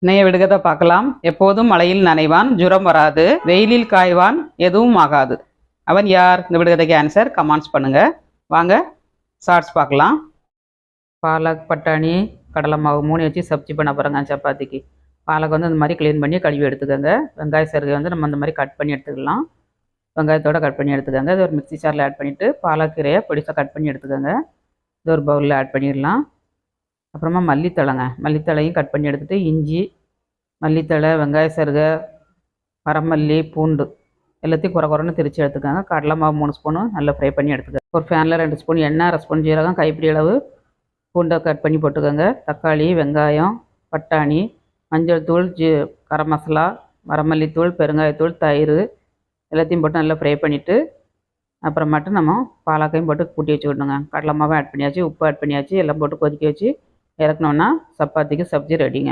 இன்றைய விடுகதை பார்க்கலாம். எப்போதும் மழையில் நனைவான், ஜுரம் வராது, வெயிலில் காய்வான், எதுவும் ஆகாது. அவன் யார்? இந்த விடுகதைக்கு ஆன்சர் கமெண்ட்ஸ் பண்ணுங்க. வாங்க ஷார்ட்ஸ் பார்க்கலாம். பாலக், பட்டாணி, கடலை மாவு 3 வச்சு சப்ஜி பண்ண போகிறோங்க சப்பாத்திக்கு. பாலக் வந்து இந்த மாதிரி க்ளீன் பண்ணி கழுவி எடுத்துக்கோங்க. வெங்காய சருகை வந்து நம்ம இந்த மாதிரி கட் பண்ணி எடுத்துக்கலாம். வெங்காயத்தோட கட் பண்ணி எடுத்துக்கோங்க. இது ஒரு மிக்ஸி ஜாரில் ஆட் பண்ணிவிட்டு பாலக்கீரையை பொடிசாக கட் பண்ணி எடுத்துக்கோங்க. இது ஒரு பவுலில் ஆட் பண்ணிடலாம். அப்புறமா மல்லித்தழையும் கட் பண்ணி எடுத்துகிட்டு இஞ்சி, மல்லித்தழை, வெங்காய சருகை, வரமல்லி, பூண்டு எல்லாத்தையும் குறைன்னு திரித்து எடுத்துக்கோங்க. கடலை மாவு 3 ஸ்பூனு நல்லா ஃப்ரை பண்ணி எடுத்துக்கோங்க. ஒரு ஃபேனில் 2 ஸ்பூன் எண்ணெய், 1 ஸ்பூன் ஜீரகம், கைப்பிடி அளவு பூண்டை கட் பண்ணி போட்டுக்கோங்க. தக்காளி, வெங்காயம், பட்டாணி, மஞ்சள் தூள், கரம் மசாலா, வரமல்லித்தூள், பெருங்காயத்தூள், தயிர் எல்லாத்தையும் போட்டு நல்லா ஃப்ரை பண்ணிவிட்டு அப்புறமாட்டு நம்ம பாலக்கையும் போட்டு கூட்டி வச்சுக்கிட்டோங்க. கடலை மாவும் ஆட் பண்ணியாச்சு, உப்பு ஆட் பண்ணியாச்சு, எல்லாம் போட்டு கொதிக்க வச்சு இறக்கணுன்னா சப்பாத்திக்கு சப்ஜி ரெடிங்க.